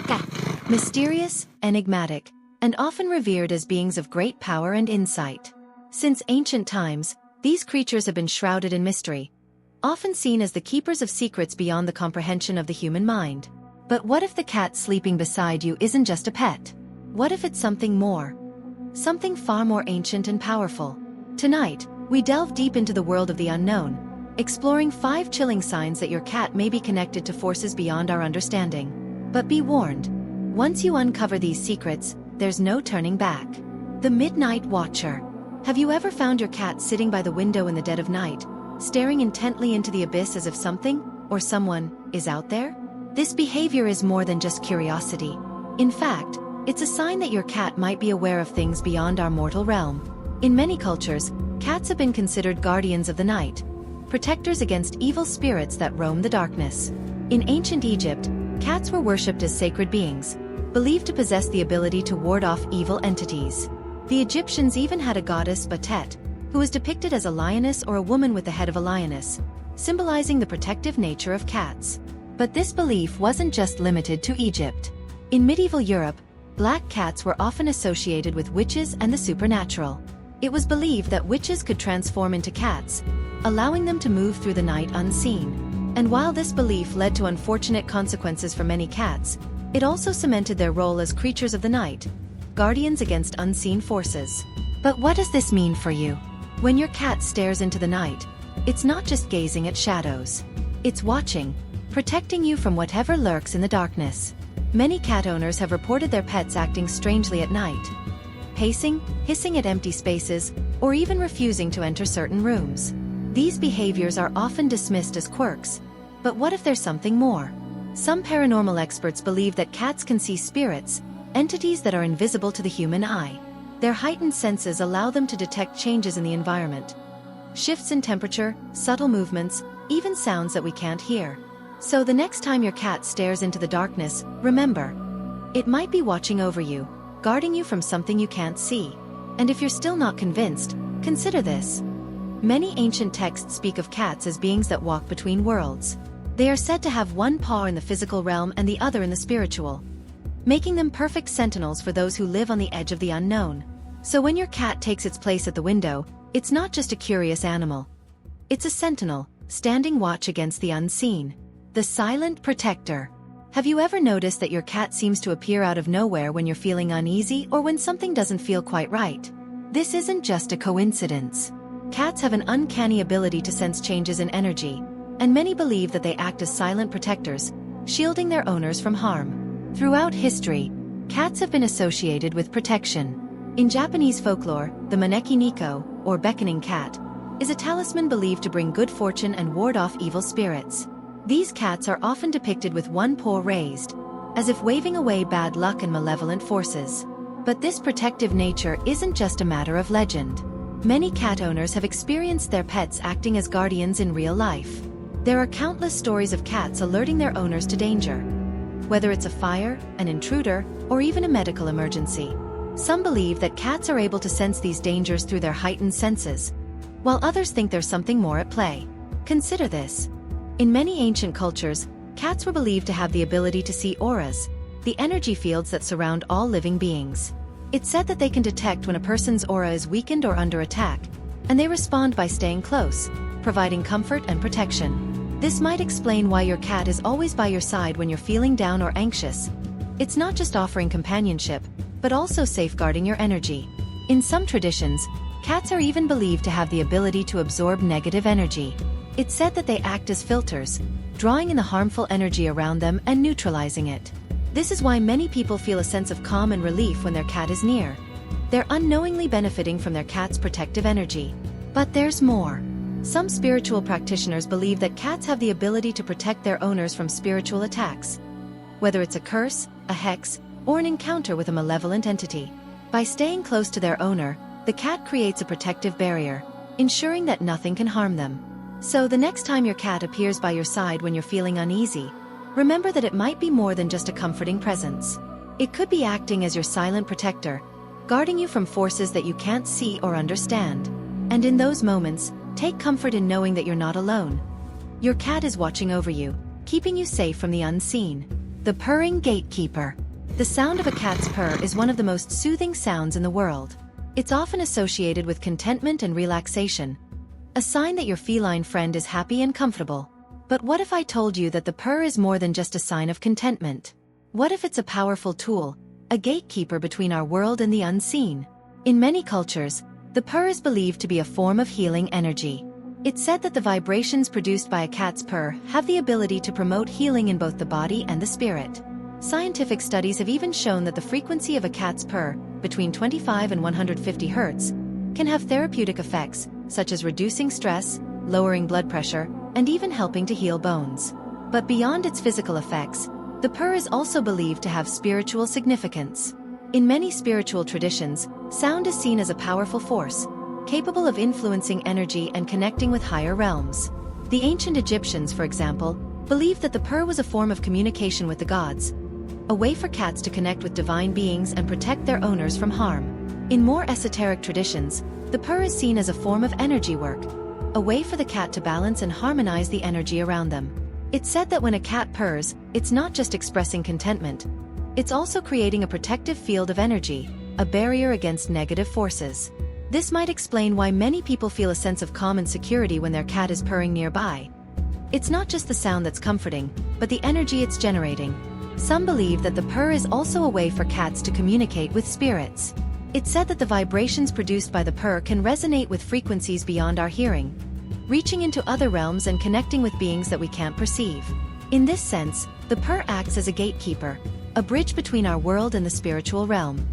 Cat. Mysterious, enigmatic, and often revered as beings of great power and insight. Since ancient times, these creatures have been shrouded in mystery, often seen as the keepers of secrets beyond the comprehension of the human mind. But what if the cat sleeping beside you isn't just a pet? What if it's something more? Something far more ancient and powerful. Tonight, we delve deep into the world of the unknown, exploring 5 chilling signs that your cat may be connected to forces beyond our understanding. But be warned, once you uncover these secrets, there's no turning back. The Midnight Watcher. Have you ever found your cat sitting by the window in the dead of night, staring intently into the abyss as if something, or someone, is out there? This behavior is more than just curiosity. In fact, it's a sign that your cat might be aware of things beyond our mortal realm. In many cultures, cats have been considered guardians of the night, protectors against evil spirits that roam the darkness. In ancient Egypt, cats were worshipped as sacred beings, believed to possess the ability to ward off evil entities. The Egyptians even had a goddess Batet, who was depicted as a lioness or a woman with the head of a lioness, symbolizing the protective nature of cats. But this belief wasn't just limited to Egypt. In medieval Europe, black cats were often associated with witches and the supernatural. It was believed that witches could transform into cats, allowing them to move through the night unseen. And while this belief led to unfortunate consequences for many cats, it also cemented their role as creatures of the night, guardians against unseen forces. But what does this mean for you? When your cat stares into the night, it's not just gazing at shadows. It's watching, protecting you from whatever lurks in the darkness. Many cat owners have reported their pets acting strangely at night, pacing, hissing at empty spaces, or even refusing to enter certain rooms. These behaviors are often dismissed as quirks, but what if there's something more? Some paranormal experts believe that cats can see spirits, entities that are invisible to the human eye. Their heightened senses allow them to detect changes in the environment, shifts in temperature, subtle movements, even sounds that we can't hear. So the next time your cat stares into the darkness, remember, it might be watching over you, guarding you from something you can't see. And if you're still not convinced, consider this. Many ancient texts speak of cats as beings that walk between worlds. They are said to have one paw in the physical realm and the other in the spiritual, making them perfect sentinels for those who live on the edge of the unknown. So when your cat takes its place at the window, it's not just a curious animal. It's a sentinel, standing watch against the unseen. The Silent Protector. Have you ever noticed that your cat seems to appear out of nowhere when you're feeling uneasy or when something doesn't feel quite right? This isn't just a coincidence. Cats have an uncanny ability to sense changes in energy, and many believe that they act as silent protectors, shielding their owners from harm. Throughout history, cats have been associated with protection. In Japanese folklore, the Maneki Niko, or beckoning cat, is a talisman believed to bring good fortune and ward off evil spirits. These cats are often depicted with one paw raised, as if waving away bad luck and malevolent forces. But this protective nature isn't just a matter of legend. Many cat owners have experienced their pets acting as guardians in real life. There are countless stories of cats alerting their owners to danger, whether it's a fire, an intruder, or even a medical emergency. Some believe that cats are able to sense these dangers through their heightened senses, while others think there's something more at play. Consider this. In many ancient cultures, cats were believed to have the ability to see auras, the energy fields that surround all living beings. It's said that they can detect when a person's aura is weakened or under attack, and they respond by staying close, providing comfort and protection. This might explain why your cat is always by your side when you're feeling down or anxious. It's not just offering companionship, but also safeguarding your energy. In some traditions, cats are even believed to have the ability to absorb negative energy. It's said that they act as filters, drawing in the harmful energy around them and neutralizing it. This is why many people feel a sense of calm and relief when their cat is near. They're unknowingly benefiting from their cat's protective energy. But there's more. Some spiritual practitioners believe that cats have the ability to protect their owners from spiritual attacks, whether it's a curse, a hex, or an encounter with a malevolent entity. By staying close to their owner, the cat creates a protective barrier, ensuring that nothing can harm them. So the next time your cat appears by your side when you're feeling uneasy, remember that it might be more than just a comforting presence. It could be acting as your silent protector, guarding you from forces that you can't see or understand. And in those moments, take comfort in knowing that you're not alone. Your cat is watching over you, keeping you safe from the unseen. The Purring Gatekeeper. The sound of a cat's purr is one of the most soothing sounds in the world. It's often associated with contentment and relaxation, a sign that your feline friend is happy and comfortable. But what if I told you that the purr is more than just a sign of contentment? What if it's a powerful tool, a gatekeeper between our world and the unseen? In many cultures, the purr is believed to be a form of healing energy. It's said that the vibrations produced by a cat's purr have the ability to promote healing in both the body and the spirit. Scientific studies have even shown that the frequency of a cat's purr, between 25 and 150 Hz, can have therapeutic effects, such as reducing stress, lowering blood pressure, and even helping to heal bones. But beyond its physical effects, the purr is also believed to have spiritual significance. In many spiritual traditions, sound is seen as a powerful force, capable of influencing energy and connecting with higher realms. The ancient Egyptians, for example, believed that the purr was a form of communication with the gods, a way for cats to connect with divine beings and protect their owners from harm. In more esoteric traditions, the purr is seen as a form of energy work, a way for the cat to balance and harmonize the energy around them. It's said that when a cat purrs, it's not just expressing contentment, it's also creating a protective field of energy, a barrier against negative forces. This might explain why many people feel a sense of calm and security when their cat is purring nearby. It's not just the sound that's comforting, but the energy it's generating. Some believe that the purr is also a way for cats to communicate with spirits. It's said that the vibrations produced by the purr can resonate with frequencies beyond our hearing, reaching into other realms and connecting with beings that we can't perceive. In this sense, the purr acts as a gatekeeper, a bridge between our world and the spiritual realm.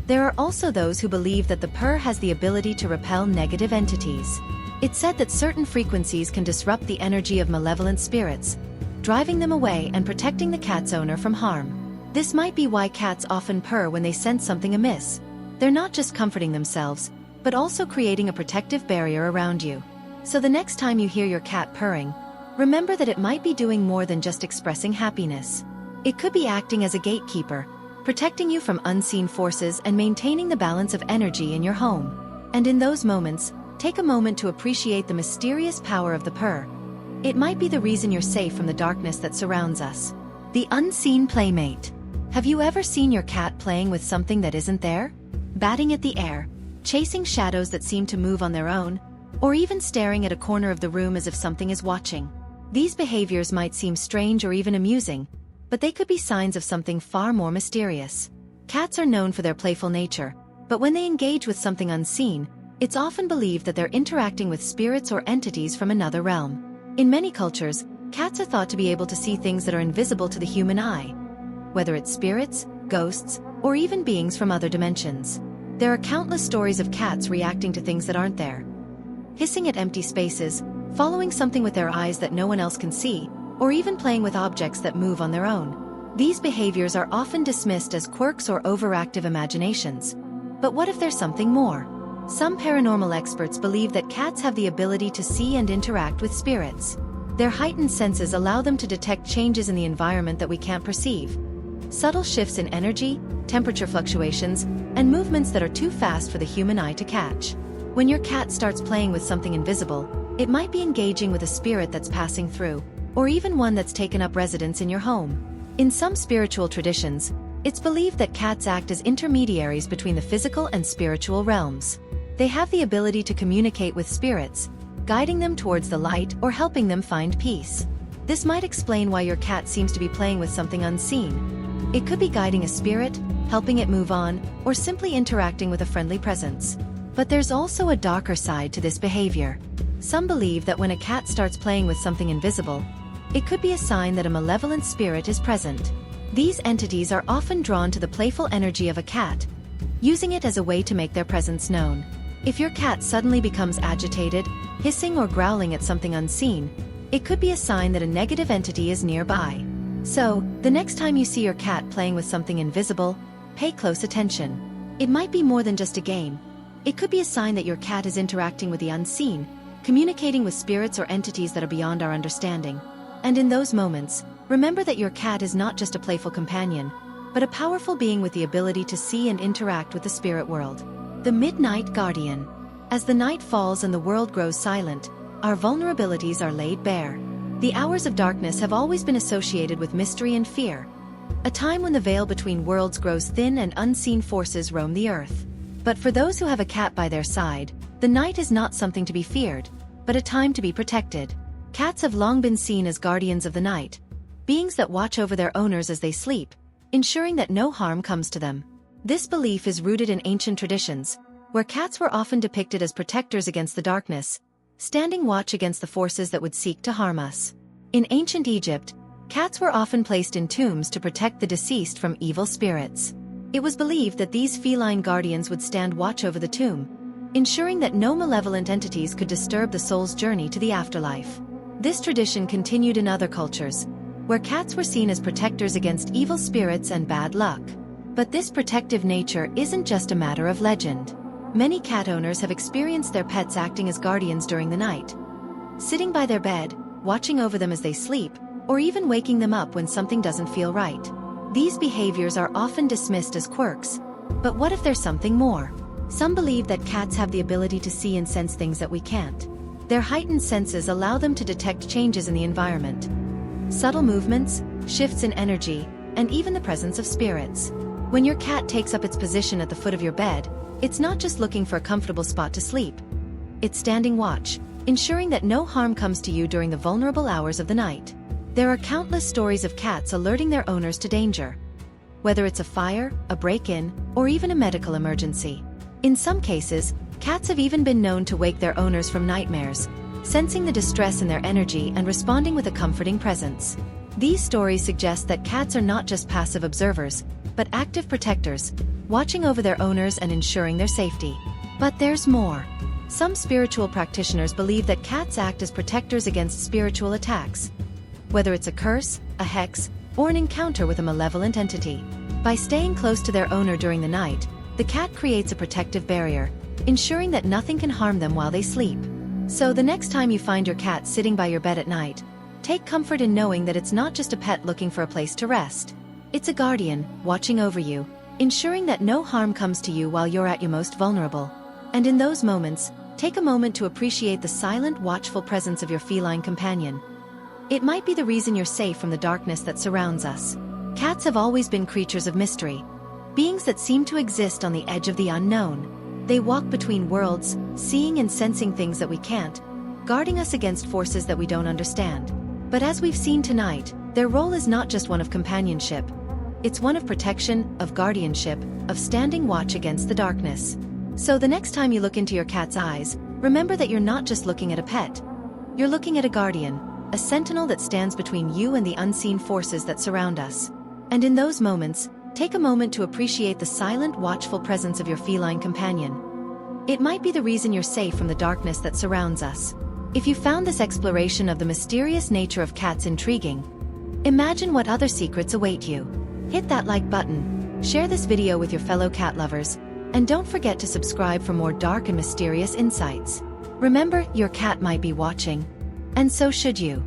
There are also those who believe that the purr has the ability to repel negative entities. It's said that certain frequencies can disrupt the energy of malevolent spirits, driving them away and protecting the cat's owner from harm. This might be why cats often purr when they sense something amiss. They're not just comforting themselves, but also creating a protective barrier around you. So the next time you hear your cat purring, remember that it might be doing more than just expressing happiness. It could be acting as a gatekeeper, protecting you from unseen forces and maintaining the balance of energy in your home. And in those moments, take a moment to appreciate the mysterious power of the purr. It might be the reason you're safe from the darkness that surrounds us. The unseen playmate. Have you ever seen your cat playing with something that isn't there? Batting at the air, chasing shadows that seem to move on their own, or even staring at a corner of the room as if something is watching. These behaviors might seem strange or even amusing, but they could be signs of something far more mysterious. Cats are known for their playful nature, but when they engage with something unseen, it's often believed that they're interacting with spirits or entities from another realm. In many cultures, cats are thought to be able to see things that are invisible to the human eye, whether it's spirits, ghosts, or even beings from other dimensions. There are countless stories of cats reacting to things that aren't there, hissing at empty spaces, following something with their eyes that no one else can see, or even playing with objects that move on their own. These behaviors are often dismissed as quirks or overactive imaginations. But what if there's something more? Some paranormal experts believe that cats have the ability to see and interact with spirits. Their heightened senses allow them to detect changes in the environment that we can't perceive. Subtle shifts in energy, temperature fluctuations, and movements that are too fast for the human eye to catch. When your cat starts playing with something invisible, it might be engaging with a spirit that's passing through, or even one that's taken up residence in your home. In some spiritual traditions, it's believed that cats act as intermediaries between the physical and spiritual realms. They have the ability to communicate with spirits, guiding them towards the light or helping them find peace. This might explain why your cat seems to be playing with something unseen. It could be guiding a spirit, helping it move on, or simply interacting with a friendly presence. But there's also a darker side to this behavior. Some believe that when a cat starts playing with something invisible, it could be a sign that a malevolent spirit is present. These entities are often drawn to the playful energy of a cat, using it as a way to make their presence known. If your cat suddenly becomes agitated, hissing or growling at something unseen, it could be a sign that a negative entity is nearby. So, the next time you see your cat playing with something invisible, pay close attention. It might be more than just a game. It could be a sign that your cat is interacting with the unseen, communicating with spirits or entities that are beyond our understanding. And in those moments, remember that your cat is not just a playful companion, but a powerful being with the ability to see and interact with the spirit world. The Midnight Guardian. As the night falls and the world grows silent, our vulnerabilities are laid bare. The hours of darkness have always been associated with mystery and fear, a time when the veil between worlds grows thin and unseen forces roam the earth. But for those who have a cat by their side, the night is not something to be feared, but a time to be protected. Cats have long been seen as guardians of the night, beings that watch over their owners as they sleep, ensuring that no harm comes to them. This belief is rooted in ancient traditions, where cats were often depicted as protectors against the darkness, standing watch against the forces that would seek to harm us. In ancient Egypt, cats were often placed in tombs to protect the deceased from evil spirits. It was believed that these feline guardians would stand watch over the tomb, ensuring that no malevolent entities could disturb the soul's journey to the afterlife. This tradition continued in other cultures, where cats were seen as protectors against evil spirits and bad luck. But this protective nature isn't just a matter of legend. Many cat owners have experienced their pets acting as guardians during the night, sitting by their bed, watching over them as they sleep, or even waking them up when something doesn't feel right. These behaviors are often dismissed as quirks, but what if there's something more? Some believe that cats have the ability to see and sense things that we can't. Their heightened senses allow them to detect changes in the environment, subtle movements, shifts in energy, and even the presence of spirits. When your cat takes up its position at the foot of your bed, it's not just looking for a comfortable spot to sleep. It's standing watch, ensuring that no harm comes to you during the vulnerable hours of the night. There are countless stories of cats alerting their owners to danger, whether it's a fire, a break-in, or even a medical emergency. In some cases, cats have even been known to wake their owners from nightmares, sensing the distress in their energy and responding with a comforting presence. These stories suggest that cats are not just passive observers, but active protectors, watching over their owners and ensuring their safety. But there's more. Some spiritual practitioners believe that cats act as protectors against spiritual attacks, whether it's a curse, a hex, or an encounter with a malevolent entity. By staying close to their owner during the night, the cat creates a protective barrier, ensuring that nothing can harm them while they sleep. So the next time you find your cat sitting by your bed at night, take comfort in knowing that it's not just a pet looking for a place to rest. It's a guardian, watching over you, ensuring that no harm comes to you while you're at your most vulnerable. And in those moments, take a moment to appreciate the silent, watchful presence of your feline companion. It might be the reason you're safe from the darkness that surrounds us. Cats have always been creatures of mystery, beings that seem to exist on the edge of the unknown. They walk between worlds, seeing and sensing things that we can't, guarding us against forces that we don't understand. But as we've seen tonight, their role is not just one of companionship. It's one of protection, of guardianship, of standing watch against the darkness. So the next time you look into your cat's eyes, remember that you're not just looking at a pet. You're looking at a guardian, a sentinel that stands between you and the unseen forces that surround us. And in those moments, take a moment to appreciate the silent, watchful presence of your feline companion. It might be the reason you're safe from the darkness that surrounds us. If you found this exploration of the mysterious nature of cats intriguing, imagine what other secrets await you. Hit that like button, share this video with your fellow cat lovers, and don't forget to subscribe for more dark and mysterious insights. Remember, your cat might be watching, and so should you.